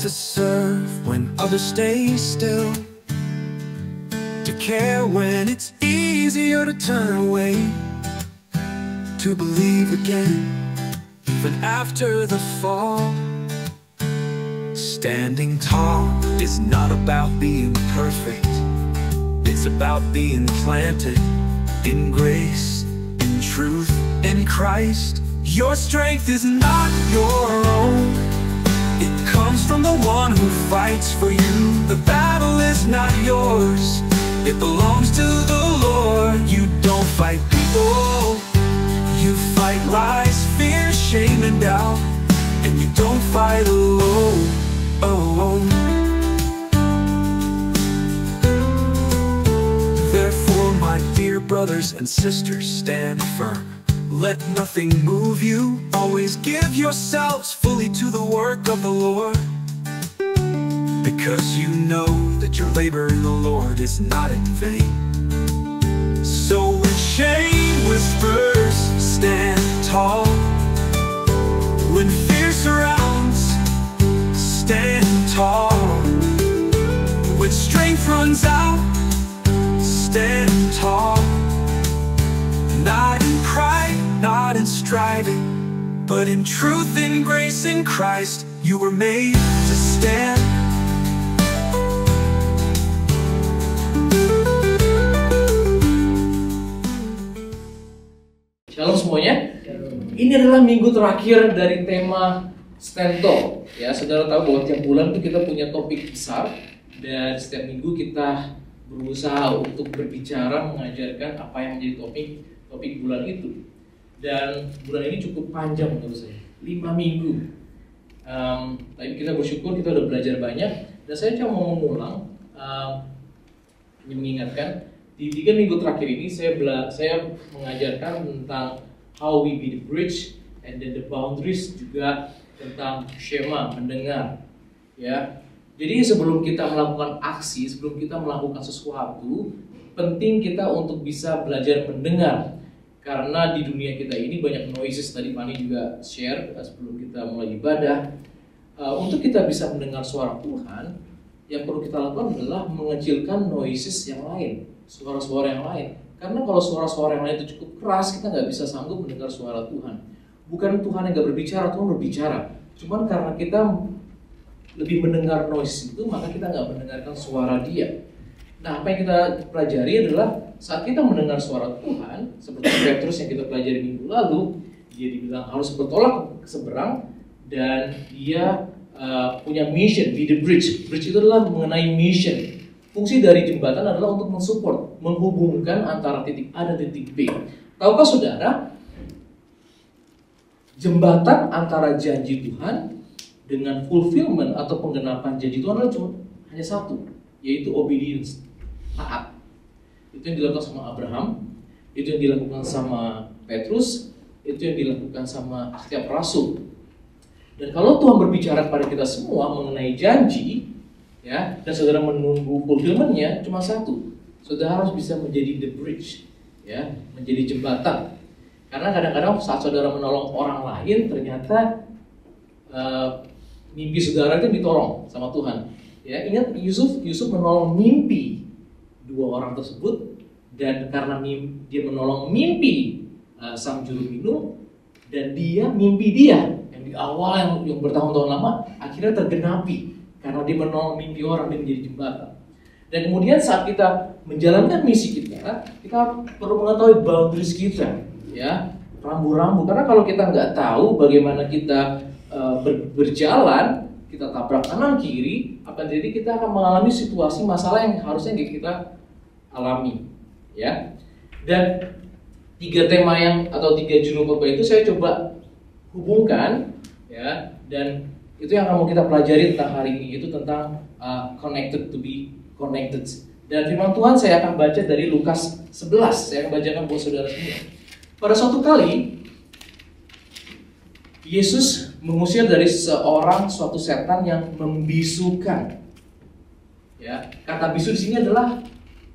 to serve when others stay still, to care when it's easier to turn away, to believe again even after the fall. Standing tall is not about being perfect. It's about being planted in grace, in truth, in Christ. Your strength is not your own. It comes from the one who fights for you. The battle is not yours. It belongs to the Lord. You don't fight people. You fight lies, fear, shame, and doubt. And you don't fight alone. Therefore, my dear brothers and sisters, stand firm. Let nothing move you. Always give yourselves fully to the work of the Lord, because you know that your labor in the Lord is not in vain. So when shame whispers, stand tall. When fear surrounds, stand tall. When strength runs out, stand tall. Not in pride, not in striving, but in truth and grace in Christ. You were made to stand. Shalom semuanya. Ini adalah minggu terakhir dari tema Stand Tall. Ya, saudara tahu bahwa tiap bulan itu kita punya topik besar, dan setiap minggu kita berusaha untuk berbicara, mengajarkan apa yang menjadi topik bulan itu. Dan bulan ini cukup panjang menurut saya, 5 minggu. Tapi kita bersyukur kita udah belajar banyak. Dan saya cuma mau mengulang, mengingatkan di 3 minggu terakhir ini saya mengajarkan tentang how we be the bridge, and then the boundaries, juga tentang Shema, mendengar. Ya, jadi sebelum kita melakukan aksi, sebelum kita melakukan sesuatu, penting kita untuk bisa belajar mendengar. Karena di dunia kita ini banyak noises, tadi Fani juga share sebelum kita mulai ibadah. Untuk kita bisa mendengar suara Tuhan, yang perlu kita lakukan adalah mengecilkan noises yang lain, suara-suara yang lain. Karena kalau suara-suara yang lain itu cukup keras, kita nggak bisa sanggup mendengar suara Tuhan. Bukan Tuhan yang nggak berbicara, Tuhan berbicara. Cuman karena kita lebih mendengar noise itu, maka kita nggak mendengarkan suara Dia. Nah, apa yang kita pelajari adalah saat kita mendengar suara Tuhan, seperti Petrus yang kita pelajari minggu lalu, dia dibilang harus bertolak ke seberang, dan dia punya mission, be the bridge. Bridge itu adalah mengenai mission. Fungsi dari jembatan adalah untuk mensupport, menghubungkan antara titik A dan titik B. Tahukah saudara, jembatan antara janji Tuhan dengan fulfillment atau penggenapan janji Tuhan adalah hanya satu, yaitu obedience, taat. Itu yang dilakukan sama Abraham, itu yang dilakukan sama Petrus, itu yang dilakukan sama setiap rasul. Dan kalau Tuhan berbicara kepada kita semua mengenai janji, ya, dan saudara menunggu fulfillment-nya, cuma satu, saudara harus bisa menjadi the bridge, ya, menjadi jembatan. Karena kadang-kadang saat saudara menolong orang lain, ternyata mimpi saudara itu ditolong sama Tuhan. Ya, ingat Yusuf menolong mimpi 2 orang tersebut, dan karena dia menolong mimpi sang juru minum, dan mimpi dia yang di awal yang bertahun-tahun lama akhirnya tergenapi karena dia menolong mimpi orang, dia menjadi jembatan. Dan kemudian saat kita menjalankan misi kita perlu mengetahui boundaries kita, ya, rambu-rambu. Karena kalau kita nggak tahu bagaimana kita berjalan, kita tabrak kanan kiri, jadi kita akan mengalami situasi masalah yang harusnya kita alami, ya. Dan 3 tema atau 3 judul khotbah itu saya coba hubungkan, ya, dan itu yang akan kita pelajari tentang hari ini, itu tentang connected to be connected. Dan firman Tuhan saya akan baca dari Lukas 11. Saya akan bacakan buat saudara semua. Pada suatu kali Yesus mengusir dari suatu setan yang membisukan. Ya, kata bisu di sini adalah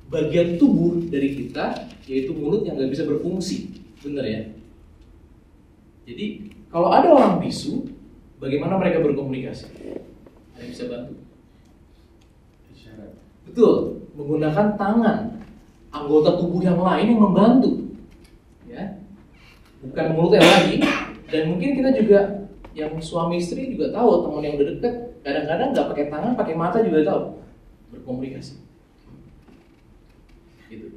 bagian tubuh dari kita, yaitu mulut yang nggak bisa berfungsi, benar ya? Jadi kalau ada orang bisu, bagaimana mereka berkomunikasi? Ada yang bisa bantu? Betul, menggunakan tangan, anggota tubuh yang lain yang membantu, ya, bukan mulutnya lagi. Dan mungkin kita juga yang suami istri juga tahu, teman yang udah deket kadang-kadang nggak pakai tangan, pakai mata juga tahu berkomunikasi. Gitu.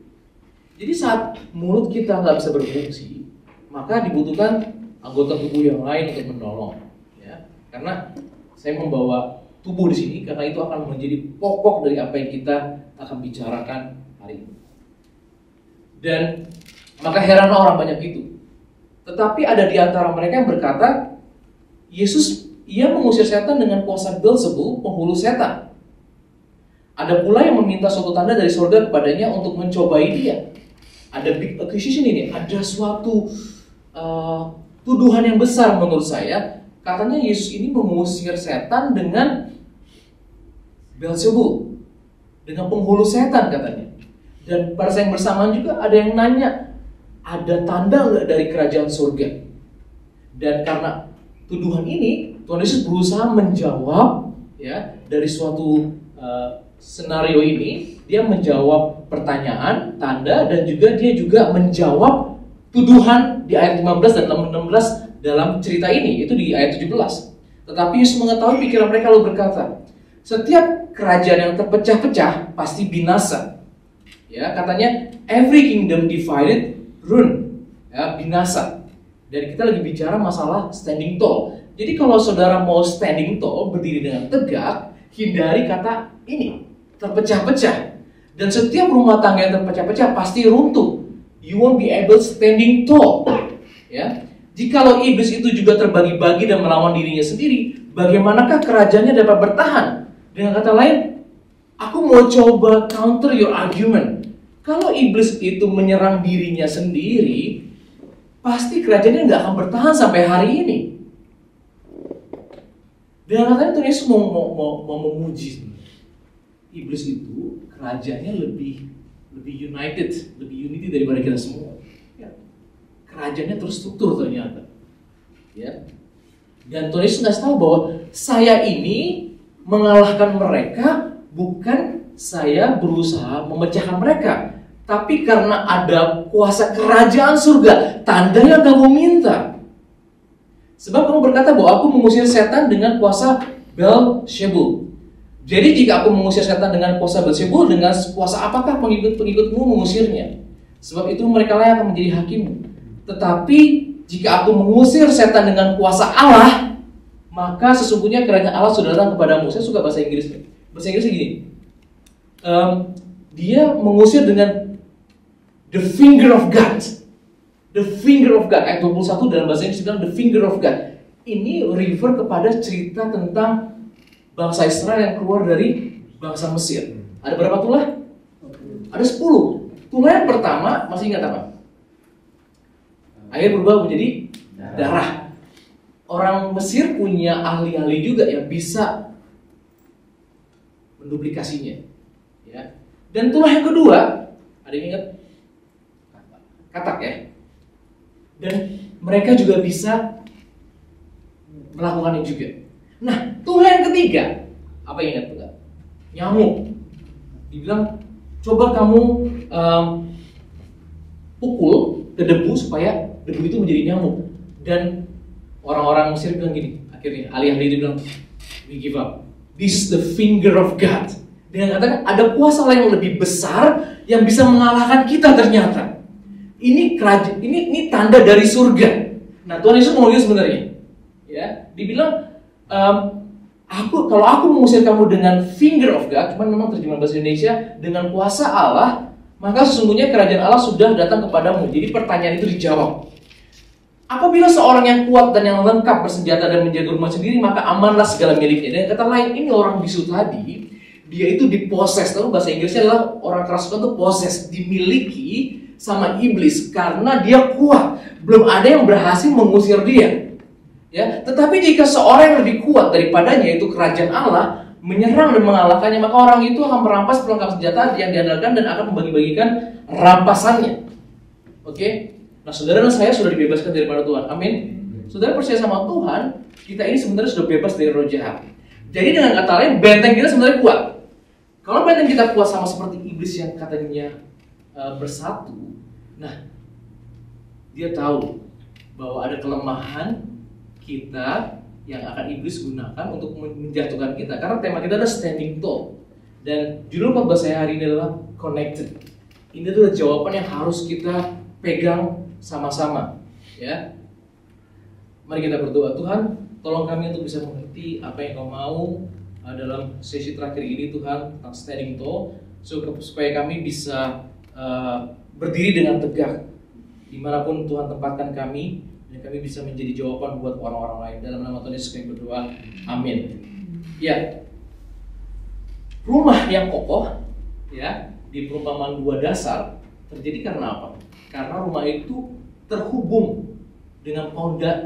Jadi saat mulut kita nggak bisa berfungsi, maka dibutuhkan anggota tubuh yang lain untuk menolong, ya. Karena saya membawa tubuh di sini karena itu akan menjadi pokok dari apa yang kita akan bicarakan hari ini. Dan maka heran orang banyak itu. Tetapi ada di antara mereka yang berkata, Yesus ia mengusir setan dengan kuasa Beelzebul, penghulu setan. Ada pula yang meminta suatu tanda dari surga kepadanya untuk mencobai dia. Ada big accusation ini, ada suatu tuduhan yang besar menurut saya. Katanya Yesus ini mengusir setan dengan Beelzebul, dengan penghulu setan katanya. Dan pada saat yang bersamaan juga ada yang nanya, ada tanda nggak dari kerajaan surga? Dan karena tuduhan ini, Tuhan Yesus berusaha menjawab, ya, dari suatu senario ini, dia menjawab pertanyaan, tanda, dan juga dia juga menjawab tuduhan di ayat 15 dan 16 dalam cerita ini, itu di ayat 17. Tetapi Yesus mengetahui pikiran mereka lalu berkata, setiap kerajaan yang terpecah-pecah pasti binasa. Ya, katanya every kingdom divided ruin, ya, binasa. Dan kita lagi bicara masalah standing tall. Jadi kalau saudara mau standing tall, berdiri dengan tegak, hindari kata ini, terpecah-pecah. Dan setiap rumah tangga yang terpecah-pecah pasti runtuh. You won't be able standing tall. Ya. Jikalau iblis itu juga terbagi-bagi dan melawan dirinya sendiri, bagaimanakah kerajaannya dapat bertahan? Dengan kata lain, aku mau coba counter your argument. Kalau iblis itu menyerang dirinya sendiri, pasti kerajaannya nggak akan bertahan sampai hari ini. Dengan katanya Tuhan Yesus mau memuji iblis itu, kerajaannya lebih united, lebih unity daripada kita semua. Kerajaannya terstruktur ternyata, ya. Dan Tuhan Yesus ngasih tahu bahwa saya ini mengalahkan mereka bukan saya berusaha memecahkan mereka, tapi karena ada kuasa kerajaan surga, tanda yang kamu minta. Sebab kamu berkata bahwa aku mengusir setan dengan kuasa Beelzebul. Jadi jika aku mengusir setan dengan kuasa Beelzebul, dengan kuasa apakah pengikut-pengikutmu mengusirnya? Sebab itu mereka layak akan menjadi hakimmu. Tetapi jika aku mengusir setan dengan kuasa Allah, maka sesungguhnya kerajaan Allah sudah datang kepadamu. Saya suka bahasa Inggris. Bahasa Inggrisnya gini, dia mengusir dengan the finger of God. The finger of God. Ayat 21 dalam bahasa Inggris bilang the finger of God. Ini refer kepada cerita tentang bangsa Israel yang keluar dari bangsa Mesir. Ada berapa tulah? Ada 10. Tulah yang pertama, masih ingat apa? Air berubah menjadi darah. Orang Mesir punya ahli-ahli juga yang bisa menduplikasinya, ya. Dan tulah yang kedua, ada yang ingat? Katak, ya. Dan mereka juga bisa melakukannya juga. Nah, tulah yang ketiga, apa yang ingat enggak? Nyamuk. Dibilang, coba kamu pukul ke debu supaya debu itu menjadi nyamuk. Dan orang-orang Mesir bilang gini, akhirnya ahli-ahli itu bilang, we give up. This is the finger of God. Dengan katakan ada kuasa lain yang lebih besar yang bisa mengalahkan kita ternyata. Ini kerajaan, ini tanda dari surga. Nah, Tuhan Yesus mau lihat sebenarnya, ya, dibilang, kalau aku mengusir kamu dengan finger of God, cuman memang terjemahan bahasa Indonesia dengan kuasa Allah, maka sesungguhnya kerajaan Allah sudah datang kepadamu. Jadi pertanyaan itu dijawab. Apabila seorang yang kuat dan yang lengkap bersenjata dan menjaga rumah sendiri, maka amanlah segala miliknya. Dan kata lain, ini orang bisu tadi, dia itu diposes. Tahu bahasa Inggrisnya adalah orang kerasukan itu poses, dimiliki sama iblis karena dia kuat. Belum ada yang berhasil mengusir dia. Ya, tetapi jika seorang yang lebih kuat daripadanya, yaitu kerajaan Allah, menyerang dan mengalahkannya, maka orang itu akan merampas perlengkapan senjata yang diandalkan dan akan membagi-bagikan rampasannya. Oke? Nah, saudara dan saya sudah dibebaskan daripada Tuhan. Amin. Saudara percaya sama Tuhan, kita ini sebenarnya sudah bebas dari roh jahat. Jadi dengan kata lain, benteng kita sebenarnya kuat. Kalau benteng kita kuat sama seperti iblis yang katanya bersatu, nah dia tahu bahwa ada kelemahan kita yang akan iblis gunakan untuk menjatuhkan kita. Karena tema kita adalah standing tall. Dan judul khotbah saya hari ini adalah connected. Ini adalah jawaban yang harus kita pegang sama-sama. Ya, mari kita berdoa. Tuhan, tolong kami untuk bisa mengerti apa yang Kau mau dalam sesi terakhir ini, Tuhan, tentang standing tall, supaya kami bisa berdiri dengan tegak dimanapun Tuhan tempatkan kami, dan kami bisa menjadi jawaban buat orang-orang lain. Dalam nama Tuhan Yesus kami berdoa, amin. Ya, rumah yang kokoh, ya, di perumpamaan 2 dasar terjadi karena apa? Karena rumah itu terhubung dengan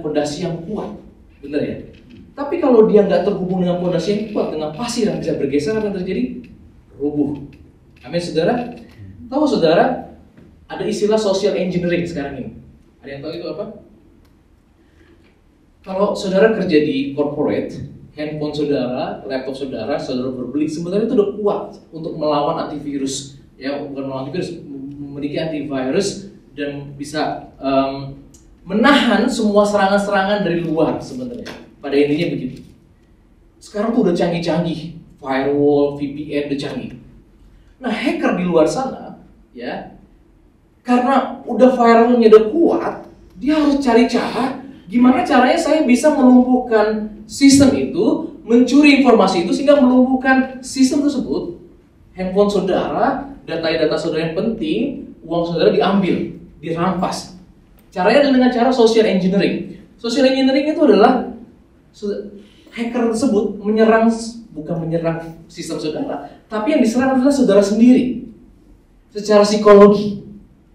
fondasi yang kuat, benar ya? Tapi kalau dia nggak terhubung dengan fondasi yang kuat, dengan pasir yang bisa bergeser, apa yang terjadi? Rubuh. Amin, saudara. Tahu saudara, ada istilah social engineering sekarang ini. Ada yang tahu itu apa? Kalau saudara kerja di corporate, handphone saudara, laptop saudara berbeli, sebenarnya itu udah kuat untuk melawan antivirus. Ya, bukan melawan antivirus, memiliki antivirus dan bisa menahan semua serangan-serangan dari luar sebenarnya. Pada intinya begitu. Sekarang tuh udah canggih-canggih, firewall, VPN udah canggih. Nah, hacker di luar sana, ya, karena udah firewallnya udah kuat, dia harus cari cara gimana caranya saya bisa melumpuhkan sistem itu, mencuri informasi itu sehingga melumpuhkan sistem tersebut. Handphone saudara, data saudara yang penting, uang saudara diambil, dirampas. Caranya adalah dengan cara social engineering. Social engineering itu adalah hacker tersebut bukan menyerang sistem saudara, tapi yang diserang adalah saudara sendiri secara psikologi.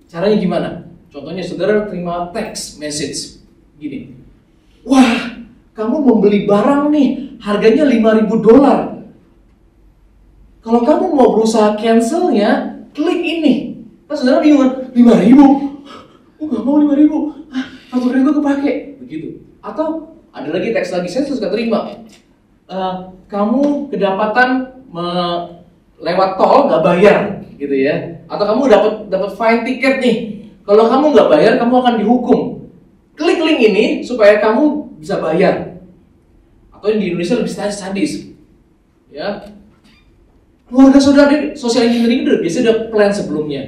Caranya gimana? Contohnya saudara terima text message gini, wah, kamu membeli barang nih, harganya $5.000. Kalau kamu mau berusaha cancelnya, klik ini. Pas saudara bingung, 5.000? Nggak mau 5.000. Fakturnya gue kepake. Begitu. Atau ada lagi teks lagi, saya suka terima. Kamu kedapatan lewat tol nggak bayar, gitu ya. Atau kamu dapat fine tiket nih. Kalau kamu nggak bayar, kamu akan dihukum. Klik link ini supaya kamu bisa bayar. Atau di Indonesia lebih sadis, ya. Keluarga saudara, social engineering itu biasanya udah plan sebelumnya.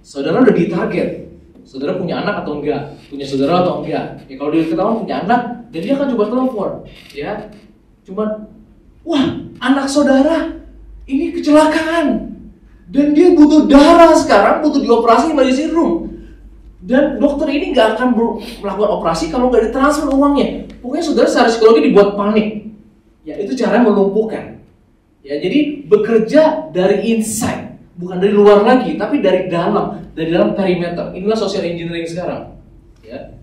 Saudara udah ditarget. Saudara punya anak atau enggak? Punya saudara atau enggak? Ya kalau dia ketahuan punya anak, dan dia akan coba telepon, ya. Cuma, wah, anak saudara ini kecelakaan. Dan dia butuh darah sekarang, butuh dioperasi emergency room. Dan dokter ini nggak akan melakukan operasi kalau nggak ditransfer uangnya. Pokoknya saudara secara psikologi dibuat panik. Ya, itu cara melumpuhkan. Ya, jadi bekerja dari inside, bukan dari luar lagi, tapi dari dalam perimeter. Inilah social engineering sekarang. Ya.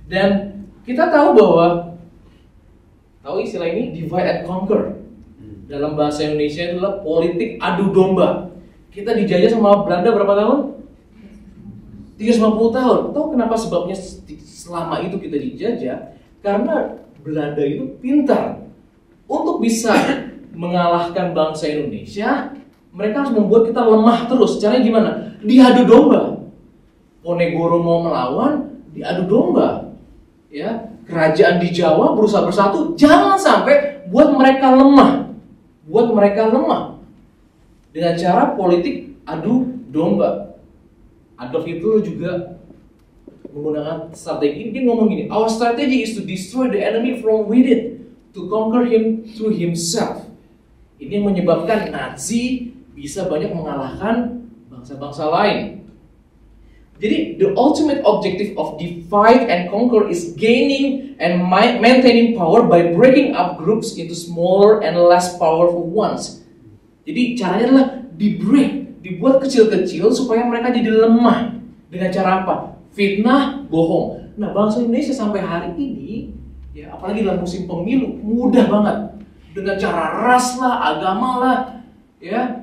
Dan kita tahu bahwa, tahu istilah ini, divide and conquer. Dalam bahasa Indonesia adalah politik adu domba. Kita dijajah sama Belanda berapa tahun? 350 tahun. Tahu kenapa sebabnya selama itu kita dijajah? Karena Belanda itu pintar. Untuk bisa mengalahkan bangsa Indonesia, mereka harus membuat kita lemah terus. Caranya gimana? Diadu domba. Ponegoro mau melawan, diadu domba. Ya, kerajaan di Jawa berusaha bersatu, jangan sampai buat mereka lemah. Buat mereka lemah. Dengan cara politik adu domba. Adolf Hitler juga menggunakan strategi. Dia ngomong gini, our strategy is to destroy the enemy from within, to conquer him through himself. Ini yang menyebabkan Nazi bisa banyak mengalahkan bangsa-bangsa lain. Jadi, the ultimate objective of divide and conquer is gaining and maintaining power by breaking up groups into smaller and less powerful ones. Jadi, caranya adalah di-break, dibuat kecil-kecil supaya mereka jadi lemah. Dengan cara apa? Fitnah, bohong. Nah, bangsa Indonesia sampai hari ini, ya apalagi dalam musim pemilu, mudah banget. Dengan cara ras lah, agama lah, ya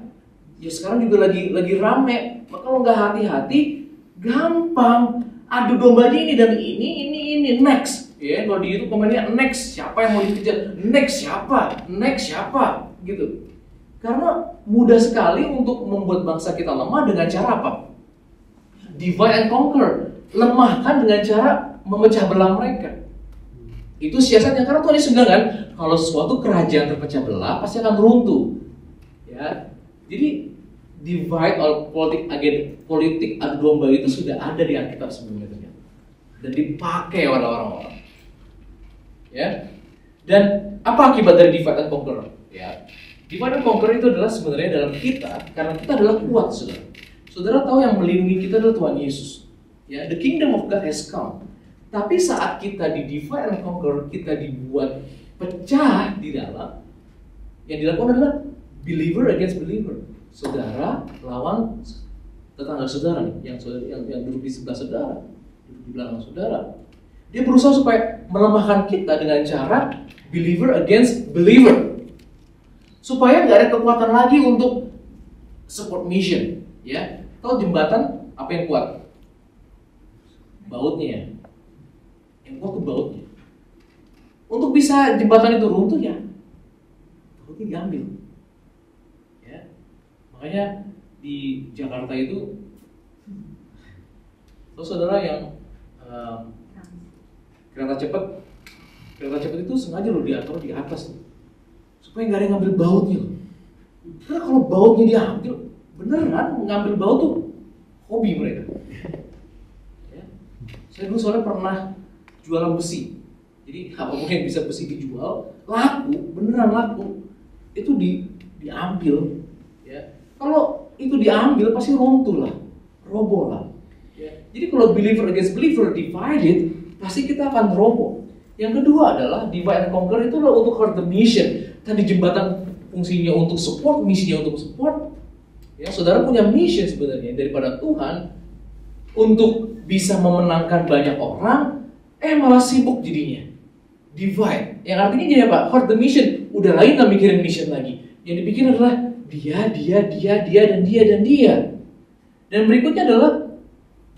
sekarang juga lagi rame. Maka kalau nggak hati-hati, gampang adu dombanya ini dan ini next. Ya, kalau di YouTube komennya next siapa yang mau dikejar, next siapa, gitu. Karena mudah sekali untuk membuat bangsa kita lemah dengan cara apa? Divide and conquer, lemahkan dengan cara memecah belah mereka. Itu siasatnya, karena Tuhan Yesus bilang kan, kalau suatu kerajaan terpecah belah pasti akan runtuh. Ya, jadi divide or politik adu domba itu sudah ada di Alkitab sebelumnya dan dipakai oleh orang-orang. Ya, dan apa akibat dari divide and conquer? Ya, divide and conquer itu adalah sebenarnya dalam kita, karena kita adalah kuat, saudara. Saudara tahu yang melindungi kita adalah Tuhan Yesus. Ya, the kingdom of God has come. Tapi saat kita di divide and conquer, kita dibuat pecah di dalam, yang dilakukan adalah believer against believer. Saudara lawan tetangga saudara nih, yang duduk di sebelah saudara, duduk di belakang saudara. Dia berusaha supaya melemahkan kita dengan cara believer against believer, supaya nggak ada kekuatan lagi untuk support mission. Ya, kalau jembatan apa yang kuat? Bautnya. Yang kuat tuh bautnya. Untuk bisa jembatan itu runtuh ya, bautnya diambil. Ya, makanya di Jakarta itu, saudara yang kereta cepat itu sengaja loh diatur di atas loh, supaya nggak ada yang ngambil bautnya loh. Karena kalau bautnya diambil, beneran ngambil baut tuh hobi mereka. Ya. Saya dulu soalnya pernah jualan besi, jadi apapun yang bisa besi dijual laku, beneran laku. Itu diambil. Ya. Kalau itu diambil pasti runtuh lah, roboh lah. Ya. Jadi kalau believer against believer divided, pasti kita akan roboh. Yang kedua adalah divide and conquer itu adalah untuk heart the mission. Tadi jembatan fungsinya untuk support, misinya untuk support. Ya, saudara punya mission sebenarnya daripada Tuhan untuk bisa memenangkan banyak orang, malah sibuk jadinya. Divide, yang artinya jadi apa? Heart the mission. Udah lain nggak mikirin mission lagi. Yang dipikir adalah dia, dan dia. Dan berikutnya adalah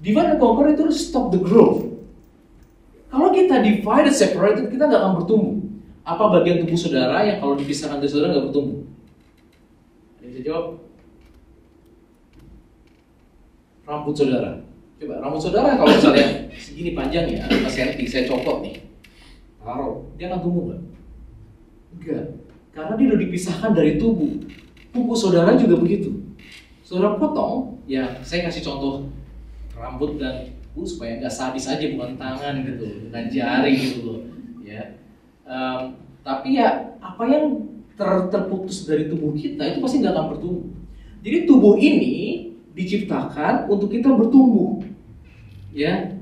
divide and conquer itu stop the growth. Kalau kita divided, separated, kita nggak akan bertumbuh. Apa bagian tubuh saudara yang kalau dipisahkan dari saudara nggak bertumbuh? Ada yang bisa jawab? Rambut saudara. Coba rambut saudara kalau misalnya segini panjangnya, 5 cm, saya copot nih, taruh, dia akan tumbuh nggak? Enggak, karena dia udah dipisahkan dari tubuh. Tubuh saudara juga begitu. Saudara potong, ya saya kasih contoh rambut dan supaya nggak sadis aja, bukan tangan gitu, bukan jari gitu loh, ya. Tapi ya apa yang terputus dari tubuh kita itu pasti nggak akan bertumbuh. Jadi tubuh ini diciptakan untuk kita bertumbuh, ya.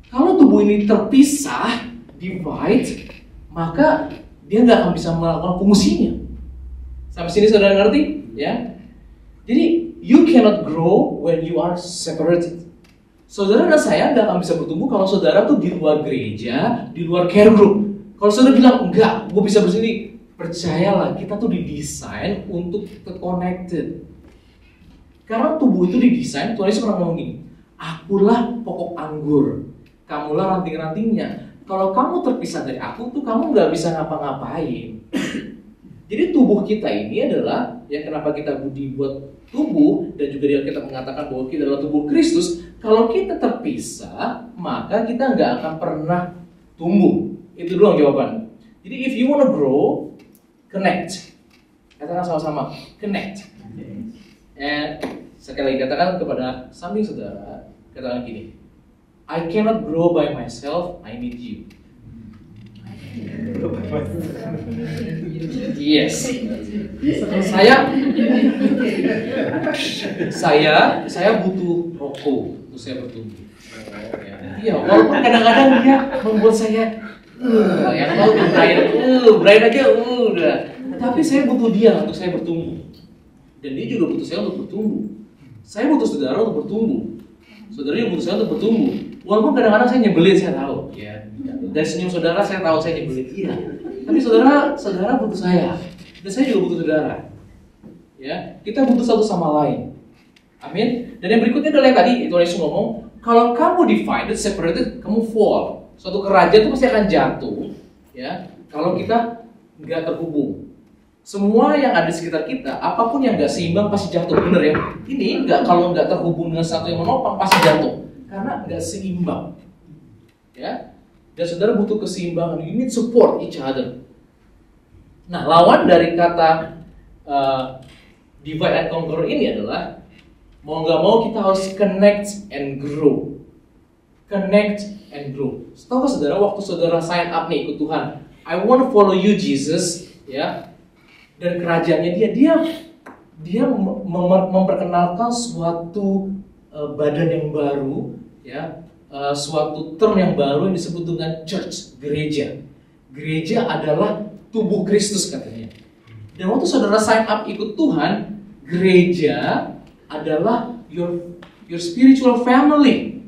Kalau tubuh ini terpisah, divide, maka dia nggak akan bisa melakukan fungsinya. Sampai sini saudara ngerti, ya? Jadi you cannot grow when you are separated. Saudara dan saya nggak akan bisa bertumbuh kalau saudara tuh di luar gereja, di luar care group. Kalau saudara bilang, enggak, gue bisa bersini, percayalah, kita tuh didesain untuk connected. Karena tubuh itu didesain, Tuhan Yesus pernah ngomong gini, akulah pokok anggur, kamulah ranting-rantingnya. Kalau kamu terpisah dari aku tuh kamu nggak bisa ngapa-ngapain. Jadi tubuh kita ini adalah, ya kenapa kita dibuat tubuh, dan juga dia kita mengatakan bahwa kita adalah tubuh Kristus. Kalau kita terpisah, maka kita nggak akan pernah tumbuh. Itu doang jawaban. Jadi if you wanna grow, connect. Katakan sama-sama, connect. Sekali lagi katakan kepada samping saudara, katakan gini, I cannot grow by myself, I need you. Yes. Saya butuh rokok untuk saya bertumbuh. Iya, walaupun kadang-kadang dia membuat saya yang tahu Brian aja udah. Tapi saya butuh dia untuk saya bertumbuh. Dan dia juga butuh saya untuk bertumbuh. Saya butuh saudara untuk bertumbuh. Saudara juga butuh saya untuk bertumbuh. Walaupun kadang-kadang saya nyebelin, saya tahu, ya. Dari senyum saudara saya tahu saya nyebelin, iya. Tapi saudara butuh saya. Dan saya juga butuh saudara. Ya, kita butuh satu sama lain. Amin. Dan yang berikutnya adalah yang tadi Tuhan Yesus ngomong, kalau kamu divided, separated, kamu fall. suatu kerajaan itu pasti akan jatuh, ya, kalau kita nggak terhubung. Semua yang ada di sekitar kita, apapun yang nggak seimbang pasti jatuh, bener ya? Ini kalau nggak terhubung dengan satu yang menopang pasti jatuh, karena nggak seimbang, ya. Dan saudara butuh keseimbangan. You need support each other. Nah, lawan dari kata divide and conquer ini adalah mau nggak mau kita harus connect and grow. Connect and grow. Tahukah saudara, waktu saudara sign up nih ikut Tuhan, I want to follow you Jesus, ya. Dan kerajaannya dia memperkenalkan suatu badan yang baru, ya, suatu term yang baru yang disebut dengan church, gereja. Gereja adalah tubuh Kristus katanya. Dan waktu saudara sign up ikut Tuhan, gereja adalah your spiritual family.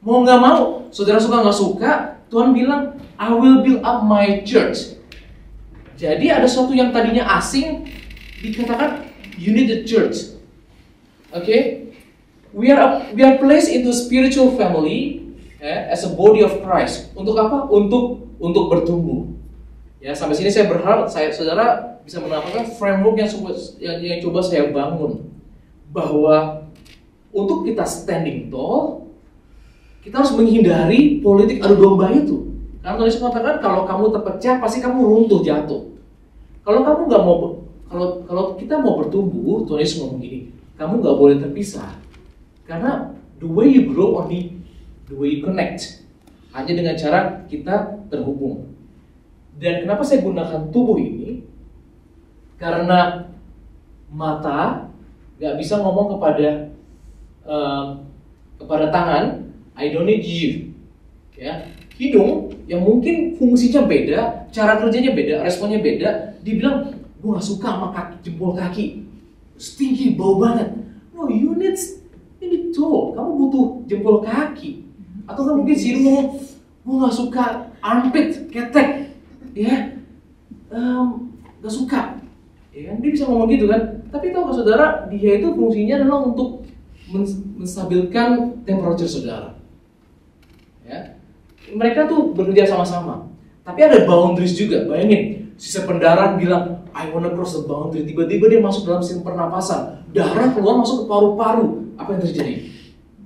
Mau nggak mau, saudara suka nggak suka, Tuhan bilang, I will build up my church. Jadi ada sesuatu yang tadinya asing, dikatakan you need a church. Okay? We are placed into spiritual family as a body of Christ. Untuk apa? Untuk bertumbuh. Ya, sampai sini saya berharap saudara bisa mendapatkan framework yang coba saya bangun, bahwa untuk kita standing tall, kita harus menghindari politik adu domba itu. Karena Tuhan Yesus mengatakan kalau kamu terpecah pasti kamu runtuh, jatuh. Kalau kamu nggak mau, kalau kita mau bertumbuh, Tuhan Yesus ngomong gini, kamu nggak boleh terpisah. Karena the way you grow only the way you connect. Hanya dengan cara kita terhubung. Dan kenapa saya gunakan tubuh ini? Karena mata nggak bisa ngomong kepada tangan, I don't need you. Ya, hidung yang mungkin fungsinya beda, cara kerjanya beda, responnya beda, dibilang gue nggak suka sama jempol kaki, stinky, bau banget. No, you need toe, kamu butuh jempol kaki. Atau kan mungkin si hidung ngomong, gue nggak suka armpit, ketek, ya, nggak suka. Ya, dia bisa ngomong gitu kan. Tapi tahu saudara, dia itu fungsinya adalah untuk menstabilkan temperature saudara. Ya. Mereka tuh bekerja sama-sama. Tapi ada boundaries juga. Bayangin, si pendarah bilang, I wanna cross the boundary. Tiba-tiba dia masuk dalam sistem pernapasan. Darah keluar masuk ke paru-paru. Apa yang terjadi?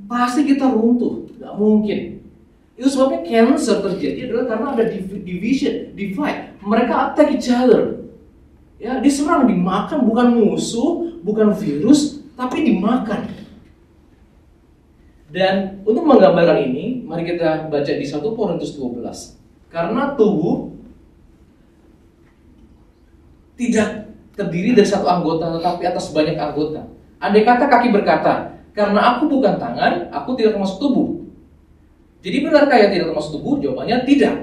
Pasti kita runtuh. Gak mungkin. Itu sebabnya cancer terjadi adalah karena ada division, divide. Mereka attack each other. Ya, diserang, dimakan, bukan musuh, bukan virus, tapi dimakan. Dan untuk menggambarkan ini, mari kita baca di 1 Korintus 12. Karena tubuh tidak terdiri dari satu anggota, tetapi atas banyak anggota. Andai kata kaki berkata, karena aku bukan tangan, aku tidak termasuk tubuh. Jadi benarkah yang tidak termasuk tubuh? Jawabannya tidak.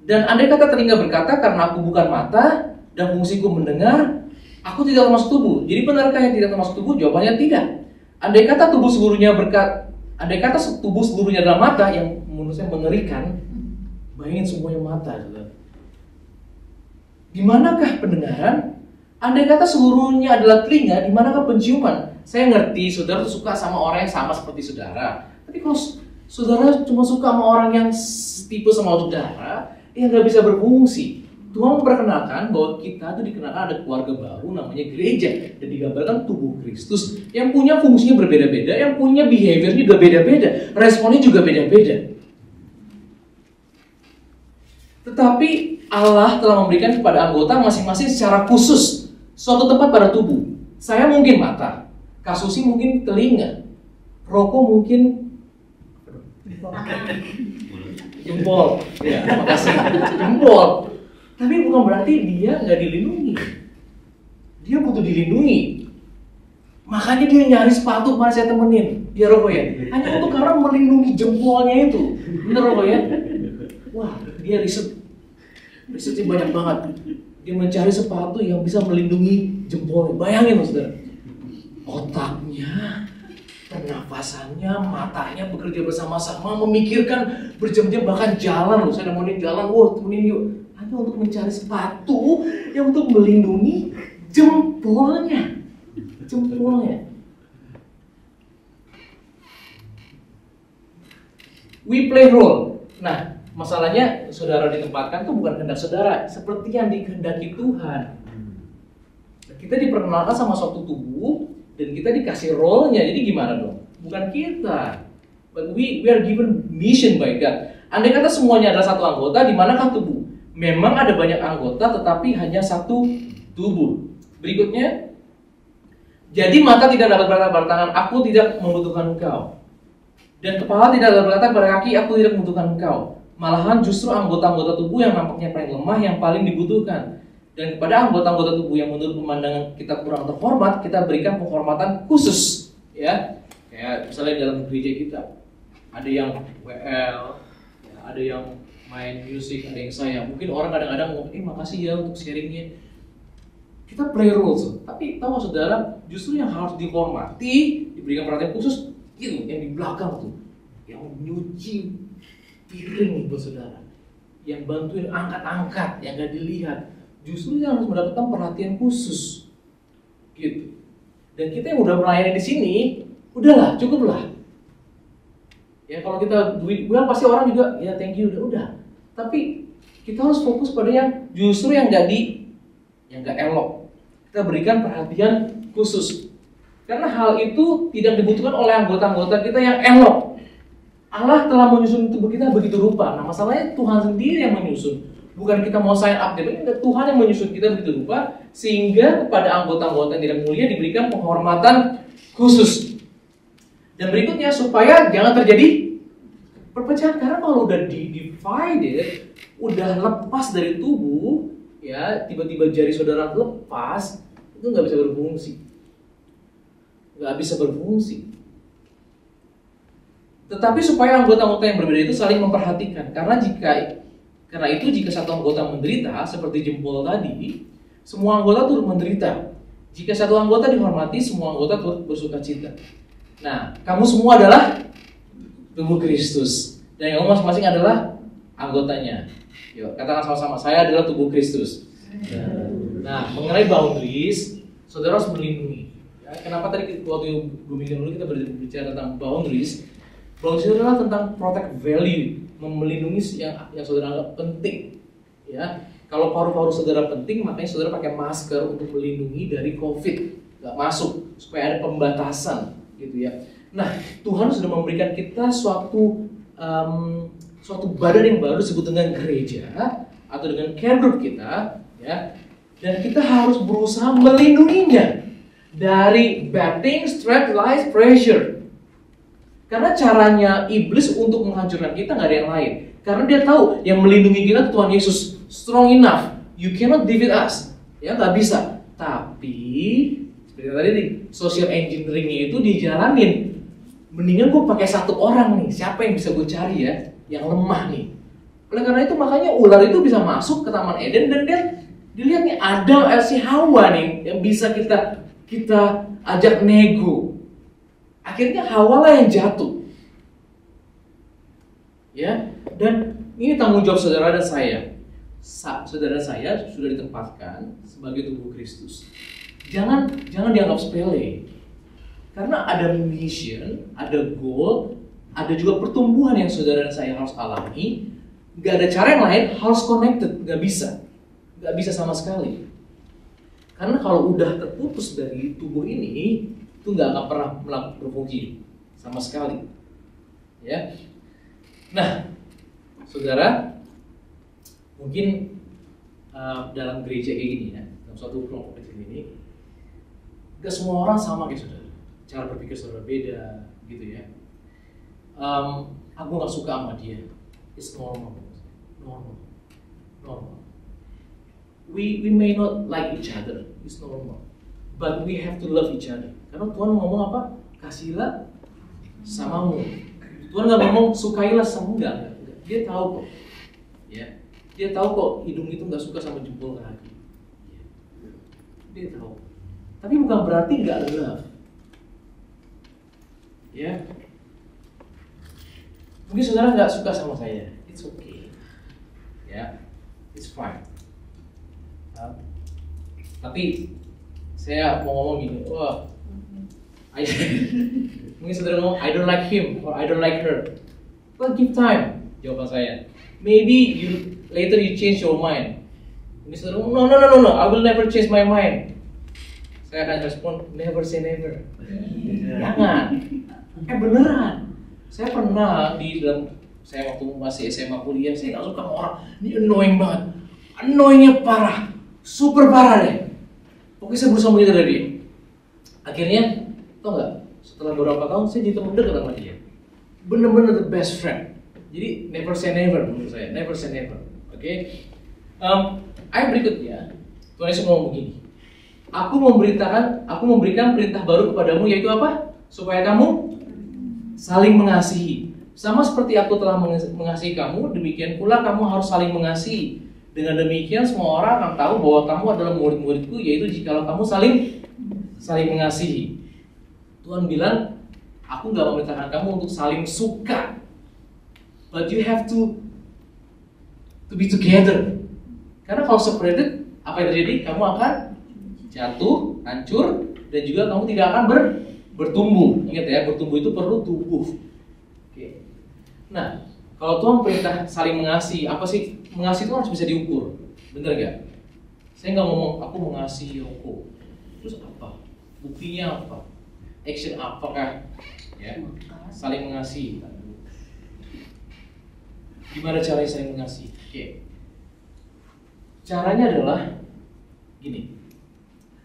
Dan andai kata telinga berkata, karena aku bukan mata, dan fungsiku mendengar, aku tidak termasuk tubuh. Jadi benarkah yang tidak termasuk tubuh? Jawabannya tidak. Andai kata tubuh seluruhnya adalah mata, yang menurut saya mengerikan. Bayangin semuanya mata. Di manakah pendengaran? Andai kata seluruhnya adalah telinga, di manakah penciuman? Saya ngerti saudara tuh suka sama orang yang sama seperti saudara. Tapi kalau saudara cuma suka sama orang yang tipe sama saudara, ya nggak bisa berfungsi. Tuhan memperkenalkan bahwa kita itu dikenalkan ada keluarga baru namanya gereja, dan digambarkan tubuh Kristus yang punya fungsinya berbeda-beda, yang punya behavior juga beda-beda, responnya juga beda-beda. Tetapi Allah telah memberikan kepada anggota masing-masing secara khusus suatu tempat pada tubuh. Saya mungkin mata, Kasusi mungkin telinga, Roko mungkin jempol. Ya, makasih, jempol. Tapi bukan berarti dia nggak dilindungi. Dia butuh dilindungi. Makanya dia nyari sepatu, mari saya temenin. Ya Roko ya. Hanya untuk karena melindungi jempolnya itu. Bener Roko ya. Wah, dia risetnya banyak banget. Dia mencari sepatu yang bisa melindungi jempolnya. Bayangin saudara. Otaknya, pernafasannya, matanya bekerja bersama-sama, memikirkan berjam-jam, bahkan jalan loh. Saya nemenin jalan, temenin yuk. Hanya untuk mencari sepatu yang untuk melindungi jempolnya. We play role. Nah, masalahnya saudara ditempatkan tuh bukan kehendak saudara, seperti yang dikehendaki Tuhan. Kita diperkenalkan sama suatu tubuh dan kita dikasih role-nya. Jadi gimana dong? Bukan kita. But we are given mission by God. Andai kata semuanya adalah satu anggota, di manakah tubuh? Memang ada banyak anggota tetapi hanya satu tubuh. Berikutnya, jadi mata tidak dapat berkata kepada tangan, aku tidak membutuhkan engkau. Dan kepala tidak dapat berkata kepada kaki, aku tidak membutuhkan engkau. Malahan justru anggota-anggota tubuh yang nampaknya paling lemah yang paling dibutuhkan. Dan kepada anggota-anggota tubuh yang menurut pemandangan kita kurang terhormat, kita berikan penghormatan khusus. Ya, kayak misalnya dalam gereja kita, ada yang WL, ya, ada yang main musik, ada yang sayang. Mungkin orang kadang-kadang ngomong, makasih ya untuk sharingnya. Kita play roles, tapi tahu saudara, justru yang harus dihormati, diberikan perhatian khusus, itu yang di belakang tuh, yang nyuci piring buat saudara, yang bantuin angkat-angkat, yang gak dilihat, justru yang harus mendapatkan perhatian khusus, gitu. Dan kita yang udah melayani di sini, udahlah, cukuplah. Ya kalau kita duit well pasti orang juga, ya thank you, udah. Tapi kita harus fokus pada yang justru yang gak elok. Kita berikan perhatian khusus. Karena hal itu tidak dibutuhkan oleh anggota-anggota kita yang elok. Allah telah menyusun tubuh kita begitu rupa. Nah masalahnya Tuhan sendiri yang menyusun. Bukan kita mau sign up, tapi Tuhan yang menyusun kita begitu rupa. Sehingga kepada anggota-anggota yang tidak mulia diberikan penghormatan khusus. Dan berikutnya supaya jangan terjadi perpecahan. Karena kalau udah divided, udah lepas dari tubuh, ya tiba-tiba jari saudara lepas, itu nggak bisa berfungsi. Tetapi supaya anggota-anggota yang berbeda itu saling memperhatikan. Karena itu jika satu anggota menderita, seperti jempol tadi, semua anggota turut menderita. Jika satu anggota dihormati, semua anggota turut bersukacita. Nah, kamu semua adalah tubuh Kristus. Dan kamu masing-masing adalah anggotanya. Yuk, katakan sama-sama, saya adalah tubuh Kristus. Nah, mengenai boundaries, saudara harus melindungi. Ya, kenapa tadi waktu 2 minggu lalu kita berbicara tentang boundaries? Boundaries adalah tentang protect value, melindungi yang saudara anggap penting. Ya, kalau paru-paru saudara penting, makanya saudara pakai masker untuk melindungi dari COVID, nggak masuk, supaya ada pembatasan, gitu ya. Nah, Tuhan sudah memberikan kita suatu badan yang baru disebut dengan gereja atau dengan care group kita, ya. Dan kita harus berusaha melindunginya dari bad things, threat, lies, pressure. Karena caranya iblis untuk menghancurkan kita nggak ada yang lain. Karena dia tahu yang melindungi kita Tuhan Yesus, strong enough. You cannot defeat us, ya nggak bisa. Tapi seperti tadi nih, social engineering-nya itu dijalanin. Mendingan gue pakai satu orang nih, siapa yang bisa gue cari ya, yang lemah nih. Oleh karena itu makanya ular itu bisa masuk ke Taman Eden dan dilihat nih ada si Hawa nih yang bisa kita ajak nego. Akhirnya Hawa lah yang jatuh. Ya, dan ini tanggung jawab saudara dan saya. Saudara saya sudah ditempatkan sebagai tubuh Kristus. Jangan dianggap sepele. Karena ada mission, ada goal, ada juga pertumbuhan yang saudara dan saya harus alami. Gak ada cara yang lain, harus connected, gak bisa sama sekali. Karena kalau udah terputus dari tubuh ini, itu gak akan pernah berfungsi sama sekali. Ya, nah, saudara, mungkin dalam gereja kayak gini ya, dalam suatu kelompok kecil ini, gak semua orang sama kayak saudara. Cara berpikir saudara beda, gitu ya. Aku gak suka sama dia. It's normal. We may not like each other. It's normal. But we have to love each other. Karena Tuhan ngomong apa? Kasihlah samamu. Tuhan gak ngomong sukailah sama enggak. Dia tahu kok. Ya. Dia tahu kok hidung itu gak suka sama jempol kaki. Dia tahu. Tapi bukan berarti gak love. Ya, mungkin saudara nggak suka sama saya, it's okay, ya, it's fine. Tapi saya mau ngomong gini, mungkin saudara ngomong I don't like him or I don't like her. Well, give time. Jawaban saya. Maybe later you change your mind. Misalnya, no, I will never change my mind. Saya akan respon, never say never. Jangan. Beneran. Saya pernah saya waktu masih SMA kuliah, saya nggak suka sama orang. Ini annoying banget. Annoyingnya parah. Super parah deh. Pokoknya saya berusaha menghindar dari dia. Akhirnya, tau nggak? Setelah beberapa tahun, saya jadi teman dekat sama dia. Bener-bener the best friend. Jadi, never say never menurut saya. Never say never. Oke? Ayat berikutnya, Tuhan Yesus ngomong begini. Aku memberikan perintah baru kepadamu, yaitu apa? Supaya kamu saling mengasihi. Sama seperti aku telah mengasihi kamu, demikian pula kamu harus saling mengasihi. Dengan demikian semua orang akan tahu bahwa kamu adalah murid-muridku, yaitu jikalau kamu saling mengasihi. Tuhan bilang, aku gak memerintahkan kamu untuk saling suka, but you have to be together. Karena kalau separated, apa yang terjadi? Kamu akan jatuh, hancur, dan juga kamu tidak akan bertumbuh. Ingat ya, bertumbuh itu perlu tumbuh. Oke. Nah, kalau Tuhan perintah saling mengasihi, apa sih? Mengasihi itu harus bisa diukur. Bener gak? Saya nggak ngomong aku mengasihi Yoko. Terus apa? Buktinya apa? Action apakah? Ya, saling mengasihi. Gimana caranya saling mengasihi? Oke. Caranya adalah gini.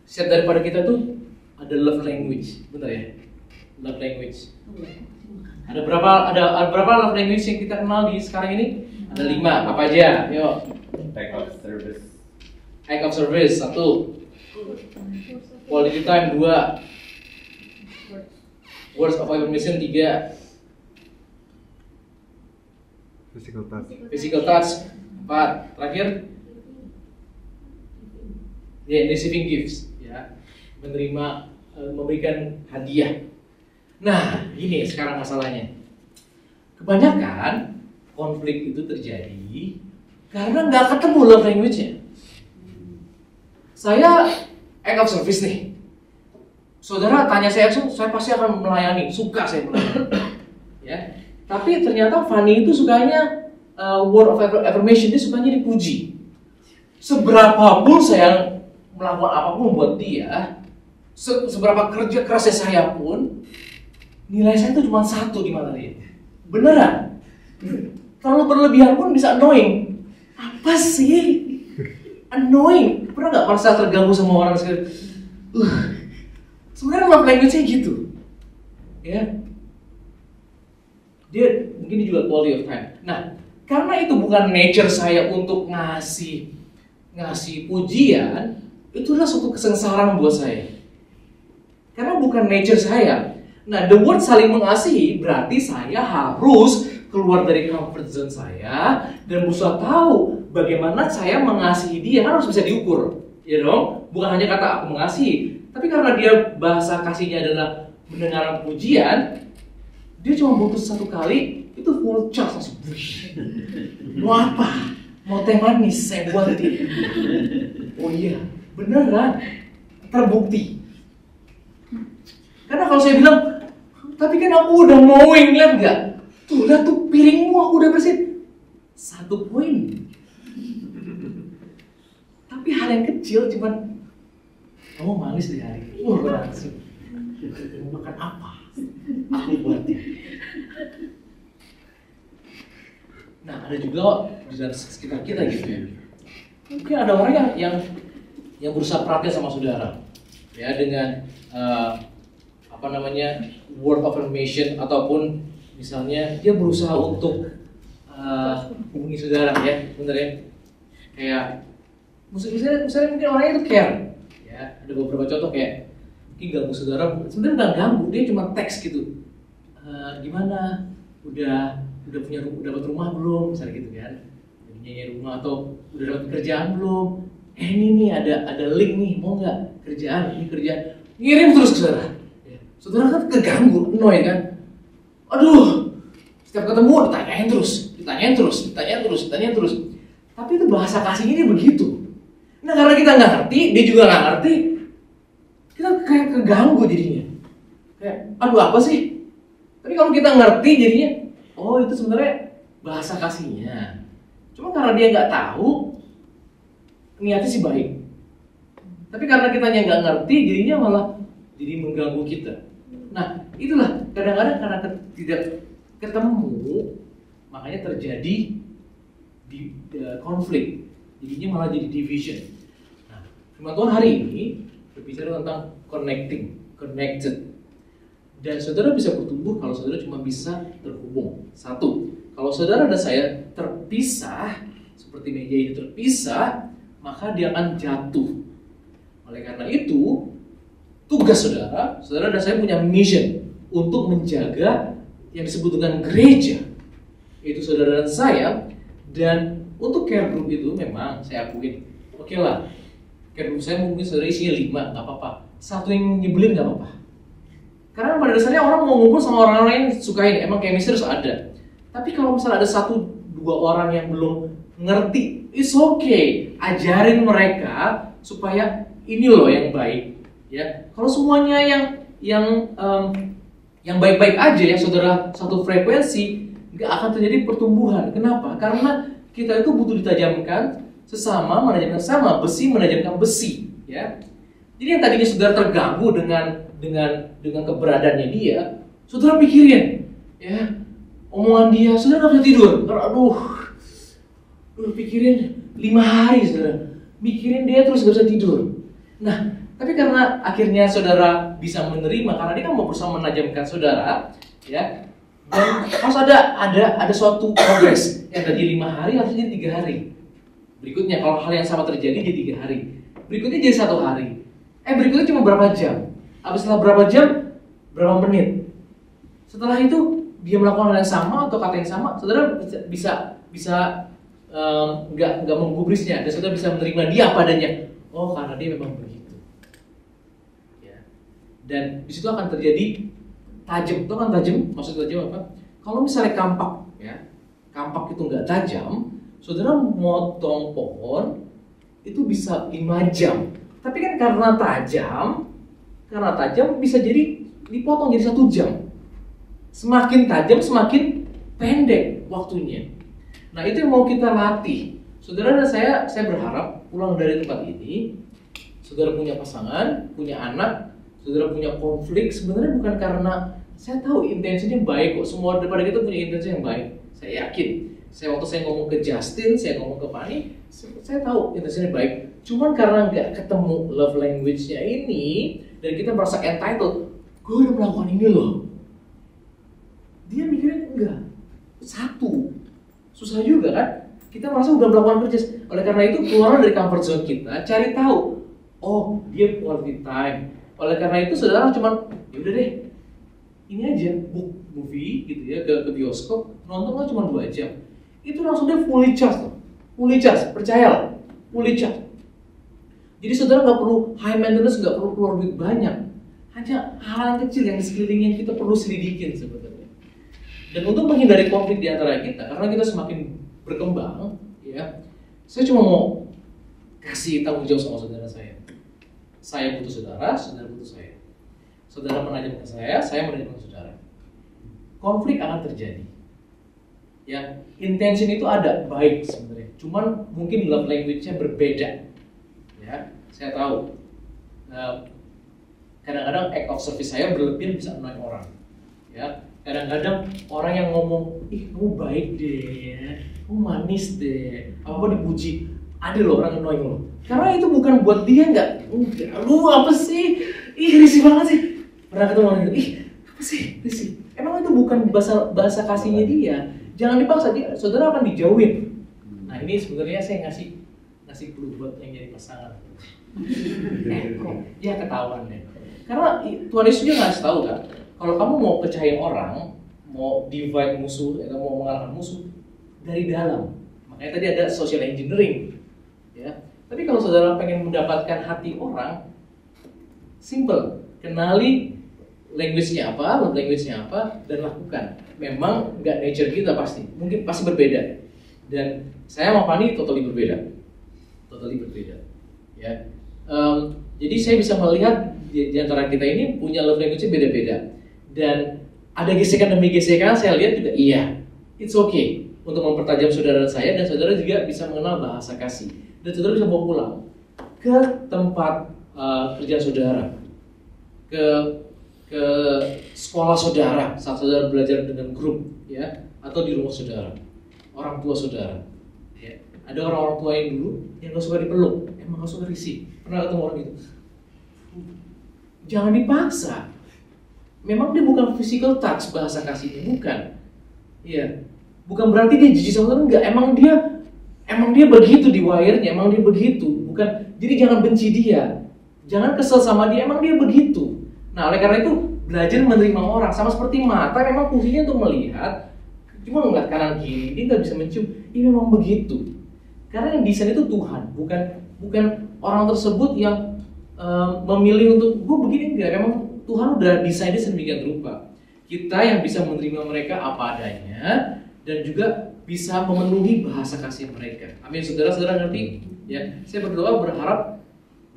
Setiap daripada kita tuh ada love language, benar ya? Love language. Ada berapa love language yang kita kenal di sekarang ini? Ada 5. Apa aja? Yuk. Act of service. Act of service 1. Quality time 2. Words of affirmation 3. Physical touch 4. Terakhir receiving gifts, ya, menerima, memberikan hadiah. Nah, ini sekarang masalahnya. Kebanyakan konflik itu terjadi karena nggak ketemu love language-nya. Saya act of service nih. Saudara tanya saya pasti akan melayani, suka saya melayani. Ya, tapi ternyata Fanny itu sukanya word of affirmation, dia sukanya dipuji. Seberapapun saya melakukan apapun buat dia, seberapa kerja kerasnya saya pun, nilai saya itu cuma 1 di mata dia. Beneran. Terlalu berlebihan pun bisa annoying. Apa sih? Annoying. Pernah nggak merasa terganggu sama orang sekali? Sebenarnya love language-nya gitu. Ya. Dia mungkin juga quality of time. Nah, karena itu bukan nature saya untuk ngasih pujian, itulah suatu kesengsaraan buat saya. Karena bukan nature saya. Nah, the word saling mengasihi berarti saya harus keluar dari comfort zone saya dan berusaha tahu bagaimana saya mengasihi dia. Kan harus bisa diukur, ya dong? Bukan hanya kata aku mengasihi, tapi karena dia bahasa kasihnya adalah mendengar pujian, dia cuma butuh 1 kali, itu full charge langsung. Mau apa? Mau teh manis saya buatin. Oh iya, beneran terbukti. Karena kalau saya bilang, tapi kan aku udah mowing, lihat nggak? Tuh, lihat tuh piringmu aku udah bersihin. 1 poin. Tapi hal yang kecil cuman, kamu manis di hari ini. Berhasil. Mau makan apa? Aku buatin. Nah, ada juga di sekitar kita gitu ya. Mungkin ada orang yang berusaha perhatian sama saudara, ya, dengan word of affirmation, ataupun misalnya dia berusaha untuk hubungi saudara, ya, bener ya. Kayak misalnya mungkin orangnya itu care, ya. Ada beberapa contoh kayak mungkin ganggu saudara, sebenarnya nggak ganggu, dia cuma teks gitu. Gimana? Udah dapat rumah belum? Misalnya gitu kan. Nyanyi rumah, atau udah dapat kerjaan belum? Ini nih ada link nih, mau nggak kerjaan? Ini kerjaan, ngirim terus ke saudara. Ya. Saudara kan keganggu, annoy kan? Aduh, setiap ketemu ditanyain terus. Tapi itu bahasa kasihnya dia begitu. Nah, karena kita nggak ngerti, dia juga nggak ngerti, kita kayak keganggu jadinya. Kayak, aduh apa sih? Tapi kalau kita ngerti jadinya, oh itu sebenarnya bahasa kasihnya. Cuma karena dia nggak tahu, niatnya sih baik. Tapi karena kitanya nggak ngerti, jadinya malah jadi mengganggu kita. Nah, itulah kadang-kadang karena tidak ketemu, makanya terjadi konflik. Jadinya malah jadi division. Nah, firman Tuhan hari ini berbicara tentang connected. Dan saudara bisa bertumbuh kalau saudara cuma bisa terhubung. Satu, kalau saudara dan saya terpisah, seperti meja ini terpisah, maka dia akan jatuh. Oleh karena itu, tugas saudara dan saya punya mission untuk menjaga yang disebut dengan gereja. Itu saudara dan saya. Dan untuk care group itu memang saya akuin, oke lah, care group saya mungkin saudara isinya 5, nggak apa-apa. Satu yang nyebelin nggak apa-apa. Karena pada dasarnya orang mau ngumpul sama orang-orang yang sukain, emang chemistry harus ada. Tapi kalau misalnya ada 1-2 orang yang belum ngerti, it's okay. Ajarin mereka supaya ini loh yang baik. Ya, kalau semuanya yang baik-baik aja ya saudara satu frekuensi, nggak akan terjadi pertumbuhan. Kenapa? Karena kita itu butuh ditajamkan sesama, menajamkan sama, besi menajamkan besi. Ya, jadi yang tadinya saudara terganggu dengan keberadaannya dia, saudara pikirin, ya, omongan dia, saudara nggak bisa tidur. Aduh, pikirin 5 hari saudara, mikirin dia terus nggak bisa tidur. Nah, tapi karena akhirnya saudara bisa menerima, karena dia kan mau berusaha menajamkan saudara, ya, dan harus ada suatu progres. Yang tadi 5 hari harus jadi 3 hari. Berikutnya kalau hal yang sama terjadi jadi 3 hari. Berikutnya jadi 1 hari. Berikutnya cuma berapa jam? Habis setelah berapa jam, berapa menit? Setelah itu dia melakukan hal yang sama atau kata yang sama, saudara bisa nggak menggubrisnya, dan saudara bisa menerima dia apa adanya. Oh, karena dia memang begitu. Ya. Dan di situ akan terjadi tajam. Itu kan tajam, maksud tajam apa? Kalau misalnya kampak, ya, kampak itu nggak tajam, saudara motong pohon itu bisa 5 jam. Tapi kan karena tajam bisa jadi dipotong jadi 1 jam. Semakin tajam semakin pendek waktunya. Nah, itu yang mau kita latih. Saudara dan saya berharap pulang dari tempat ini, saudara punya pasangan, punya anak, saudara punya konflik, sebenarnya bukan karena saya tahu intensinya baik kok. Semua daripada kita punya intensi yang baik. Saya yakin. Waktu saya ngomong ke Justin, saya ngomong ke Pani, saya tahu intensinya baik. Cuman karena nggak ketemu love language-nya ini, dan kita merasa entitled, gue udah melakukan ini loh. Dia mikirnya enggak. 1. Susah juga kan? Kita merasa udah melakukan kerja. Oleh karena itu keluar dari comfort zone kita, cari tahu. Oh, dia quality time. Oleh karena itu saudara cuman, ya udah deh, ini aja book movie gitu ya, ke bioskop, nontonnya cuma 2 jam. Itu langsung dia fully charge loh. Fully charge, percayalah. Fully charge. Jadi saudara nggak perlu high maintenance, nggak perlu keluar duit banyak. Hanya hal yang kecil yang di sekeliling yang kita perlu selidikin sebenarnya. Dan untuk menghindari konflik di antara kita, karena kita semakin berkembang, ya, saya cuma mau kasih tanggung jawab sama saudara saya. Saya butuh saudara butuh saya. Saudara menajamkan saya menajamkan saudara. Konflik akan terjadi. Ya, intention itu ada baik sebenarnya. Cuman mungkin love language-nya berbeda. Ya, saya tahu. Kadang-kadang act of service saya berlebihan bisa annoy orang. Ya, kadang-kadang orang yang ngomong, ih kamu baik deh, kamu manis deh, apa dipuji, ada loh orang annoying lo. Karena itu bukan buat dia, enggak, lu apa sih, ih risih banget sih. Pernah ketemu orang gitu, ih apa sih risih. Emang itu bukan bahasa kasihnya dia. Jangan dipaksa, dia, saudara akan dijauhin. Nah ini sebenarnya saya ngasih clue buat yang jadi pasangan. Ya ketahuan deh. Karena Tuhan Yesus juga ngasih tahu kan, kalau kamu mau pecahin orang, mau divide musuh, atau mau mengalahkan musuh dari dalam. Makanya tadi ada social engineering, ya. Tapi kalau saudara pengen mendapatkan hati orang, simple, kenali language-nya apa, love language-nya apa, dan lakukan. Memang nggak nature kita pasti, mungkin pasti berbeda. Dan saya sama Fani totally berbeda, ya. Jadi saya bisa melihat di antara kita ini punya love language-nya beda-beda. Dan ada gesekan demi gesekan, saya lihat juga iya, it's okay untuk mempertajam saudara saya, dan saudara juga bisa mengenal bahasa kasih, dan saudara bisa bawa pulang ke tempat kerja saudara, ke sekolah saudara saat saudara belajar dengan grup, ya, atau di rumah saudara, orang tua saudara. Ya. Ada orang tua yang dulu yang gak suka dipeluk, emang gak suka risih. Pernah ketemu orang gitu? Jangan dipaksa. Memang dia bukan physical touch bahasa kasihnya, bukan. Iya. Bukan berarti dia jijik sama saudara, enggak. Emang dia begitu di wire-nya, emang dia begitu. Bukan. Jadi jangan benci dia. Jangan kesel sama dia, emang dia begitu. Nah, oleh karena itu belajar menerima orang, sama seperti mata memang fungsinya untuk melihat, cuma ngeliat kanan kiri, dia nggak bisa mencium. Ini memang begitu. Karena yang desain itu Tuhan, bukan orang tersebut yang memilih untuk gue begini, enggak. Memang Tuhan udah desainnya sedemikian rupa. Kita yang bisa menerima mereka apa adanya dan juga bisa memenuhi bahasa kasih mereka. Amin, saudara-saudara ngerti? Ya, saya berdoa berharap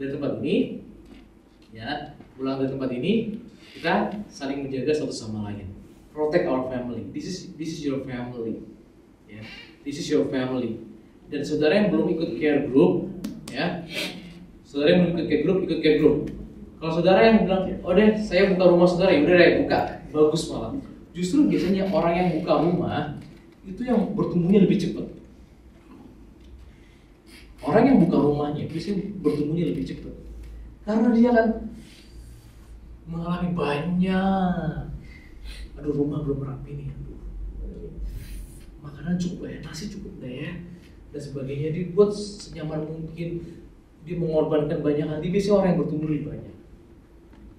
dari tempat ini, ya. Pulang dari tempat ini, kita saling menjaga satu sama lain. Protect our family. This is your family. Ya, this is your family. Dan saudara yang belum ikut care group, ya, saudara yang belum ikut care group. Kalau saudara yang bilang, oh deh, saya buka rumah saudara, ya udah deh, buka, bagus malah. Justru biasanya orang yang buka rumah itu yang bertumbuhnya lebih cepat. Orang yang buka rumahnya biasanya bertumbuhnya lebih cepat, karena dia kan mengalami banyak. Aduh, rumah belum rapi nih. Aduh, makanan cukup ya, nasi cukup ya, dan sebagainya. Dibuat senyaman mungkin. Dia mengorbankan banyak, nanti biasanya orang yang bertumbuh lebih banyak.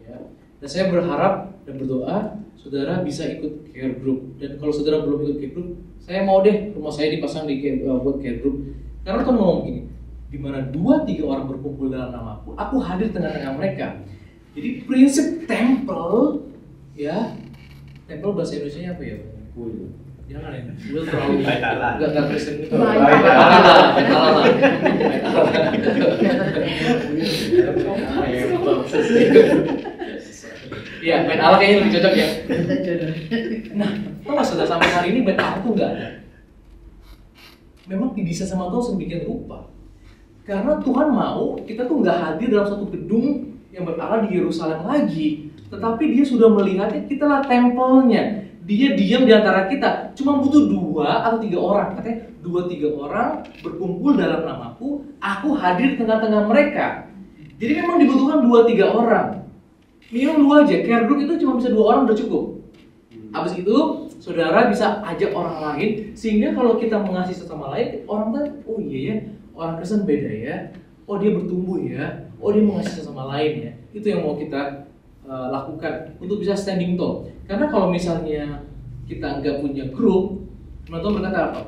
Ya. Dan saya berharap dan berdoa saudara bisa ikut care group. Dan kalau saudara belum ikut care group, saya mau deh rumah saya dipasang di buat care group. Karena Tuhan ngomong begini, di mana 2-3 orang berkumpul dalam namaku, aku hadir tengah-tengah mereka. Jadi prinsip temple, ya, temple bahasa Indonesia apa ya? Jangan ya, gue terlalu nggak Kristen itu. Iya, bait Allah kayaknya lebih cocok ya. Nah, kalau sudah sampai hari ini bait Allah tuh nggak ada. Memang didesain sama Tuhan sedemikian rupa. Karena Tuhan mau kita tuh nggak hadir dalam satu gedung yang berada di Yerusalem lagi, tetapi dia sudah melihatnya, kita lah tempelnya. Dia diam di antara kita, cuma butuh 2 atau 3 orang. Katanya 2-3 orang berkumpul dalam namaku, aku hadir di tengah-tengah mereka. Jadi memang dibutuhkan 2-3 orang. Minimum 2 aja, care group itu cuma bisa 2 orang udah cukup. Habis itu saudara bisa ajak orang lain, sehingga kalau kita mengasihi sesama lain, orang kan, oh iya ya, orang Kristen beda ya. Oh dia bertumbuh ya, oh dia mengasihi sesama lain ya. Itu yang mau kita lakukan untuk bisa standing tall. Karena kalau misalnya kita nggak punya grup, Tuhan berkata apa?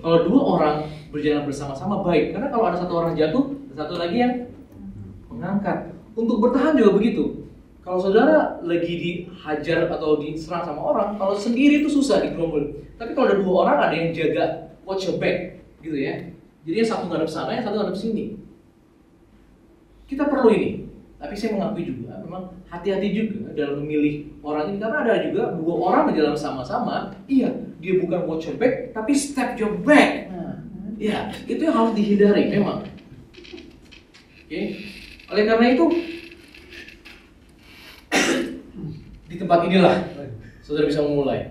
Kalau 2 orang berjalan bersama-sama baik. Karena kalau ada 1 orang jatuh, ada 1 lagi yang mengangkat. Untuk bertahan juga begitu. Kalau saudara lagi dihajar atau diserang sama orang, kalau sendiri itu susah digerombol. Tapi kalau ada 2 orang, ada yang jaga, watch your back, gitu ya. Jadi yang satu ngadep sana, yang satu ngadep sini. Kita perlu ini. Tapi saya mengakui juga, memang hati-hati juga dalam memilih orang ini. Karena ada juga 2 orang berjalan sama-sama, iya, dia bukan watch your back, tapi step your back. Ya, itu yang harus dihindari memang. Oke. Oleh karena itu, di tempat inilah saudara bisa memulai.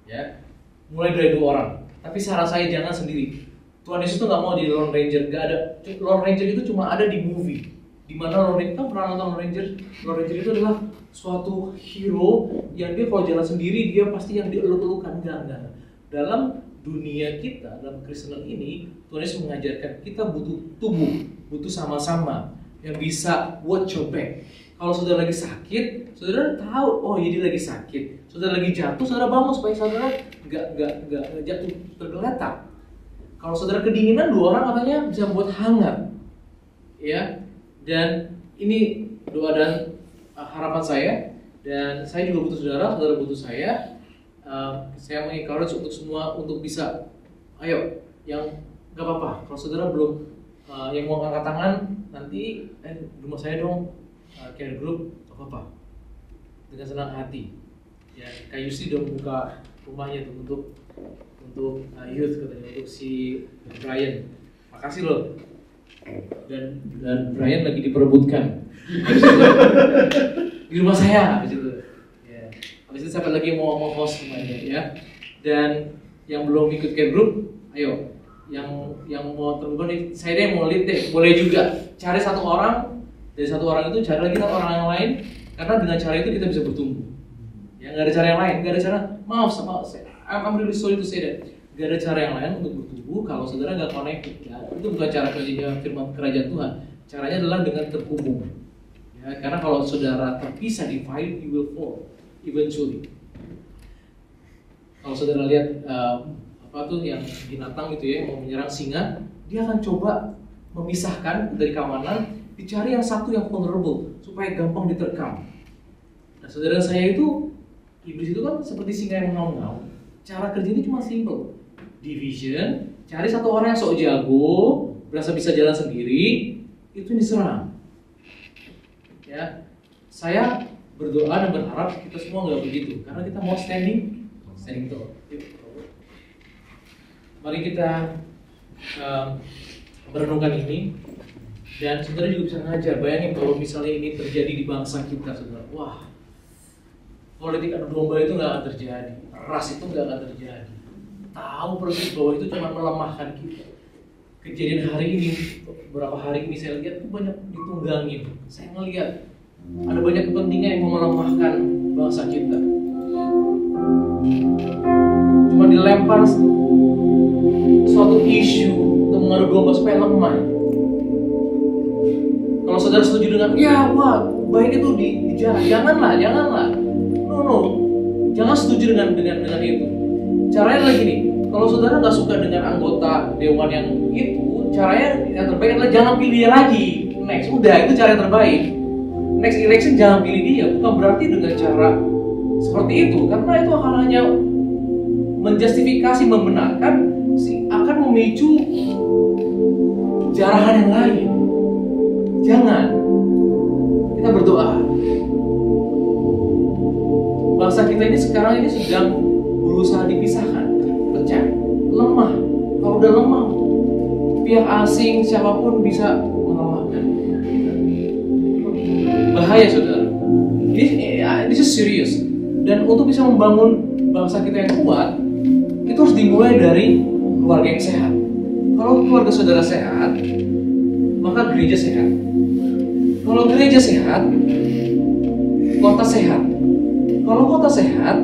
Ya, mulai dari 2 orang. Tapi saran saya jangan sendiri. Tuhan Yesus tuh nggak mau di Lone Ranger, nggak ada. Lone Ranger itu cuma ada di movie. Di mana Lone Ranger, kan pernah nonton Lone Ranger? Lone Ranger itu adalah suatu hero yang dia kalau jalan sendiri dia pasti yang dieluk-elukan. Enggak. Dalam dunia kita, dalam Kristen ini, Tuhan Yesus mengajarkan kita butuh tubuh, butuh sama-sama yang bisa watch your back. Kalau saudara lagi sakit, saudara tahu, oh ini lagi sakit. Saudara lagi jatuh, saudara bangun supaya saudara nggak jatuh tergeletak. Kalau saudara kedinginan, 2 orang katanya bisa membuat hangat, ya. Dan ini doa dan harapan saya, dan saya juga butuh saudara butuh saya. Saya mengencourage untuk semua untuk bisa, ayo, yang nggak apa-apa. Kalau saudara belum yang mau angkat tangan, nanti rumah saya dong, care group, apa-apa, dengan senang hati. Ya, Kak Yusi udah buka rumahnya tuh untuk youth katanya, untuk si Brian. Makasih loh. Dan Brian lagi diperebutkan di rumah saya habis itu. Ya. Habis itu siapa lagi yang mau host semuanya ya. Dan yang belum ikut ke grup, ayo. Yang mau terlibat nih, saya deh mau lead deh, boleh juga. Cari satu orang, dari satu orang itu cari lagi orang yang lain, karena dengan cara itu kita bisa bertumbuh. Ya nggak ada cara yang lain, nggak ada cara. Maaf sama saya, I'm really sorry to say that. Nggak ada cara yang lain untuk bertumbuh kalau saudara nggak connected. Ya. Itu bukan cara kerja firman kerajaan Tuhan. Caranya adalah dengan terhubung. Ya, karena kalau saudara terpisah, divide, you will fall eventually. Kalau saudara lihat apa tuh yang binatang gitu ya mau menyerang singa, dia akan coba memisahkan dari kawanan, dicari yang satu yang vulnerable supaya gampang diterkam. Nah, saudara saya itu, iblis itu kan seperti singa yang mengaum-ngaum. Cara kerjanya cuma simple, division, cari satu orang yang sok jago, berasa bisa jalan sendiri, itu diserang. Ya, saya berdoa dan berharap kita semua nggak begitu, karena kita mau standing tall. Mari kita merenungkan ini, dan saudara juga bisa ngajar. Bayangin kalau misalnya ini terjadi di bangsa kita, saudara. Wah, politik adu domba itu nggak akan terjadi, ras itu nggak akan terjadi. Tahu persis bahwa itu cuma melemahkan kita. Kejadian hari ini, beberapa hari ini saya lihat itu banyak ditunggangin. Saya ngelihat ada banyak kepentingan yang mau melemahkan bangsa kita. Cuma dilempar suatu isu untuk mengadu domba supaya lemah. Kalau saudara setuju dengan, ya wah baik itu dijarah, janganlah. No, jangan setuju dengan itu. Caranya adalah gini, kalau saudara nggak suka dengan anggota dewan yang itu, caranya yang terbaik adalah jangan pilih dia lagi. Next, udah itu cara yang terbaik. Next election jangan pilih dia, bukan berarti dengan cara seperti itu, karena itu akan hanya menjustifikasi, membenarkan, akan memicu jarahan yang lain. Jangan. Kita berdoa. Bangsa kita ini sekarang ini sedang berusaha dipisahkan, pecah, lemah. Kalau udah lemah, pihak asing siapapun bisa melemahkan. Bahaya, saudara. This is serious. Dan untuk bisa membangun bangsa kita yang kuat, itu harus dimulai dari keluarga yang sehat. Kalau keluarga saudara sehat, maka gereja sehat. Kalau gereja sehat, kota sehat. Kalau kota sehat,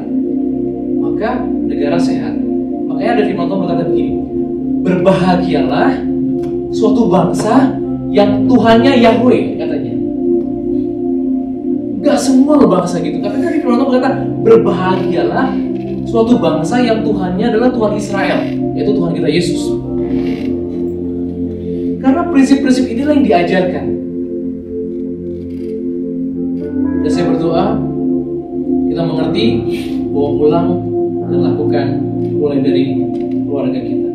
maka negara sehat. Makanya ada firman Tuhan berkata begini, berbahagialah suatu bangsa yang Tuhannya Yahweh, katanya. Gak semua loh bangsa gitu. Katanya di firman Tuhan berkata, berbahagialah suatu bangsa yang Tuhannya adalah Tuhan Israel, yaitu Tuhan kita Yesus. Karena prinsip-prinsip inilah yang diajarkan. Dan saya berdoa kita mengerti bahwa pulang dan lakukan mulai dari keluarga kita.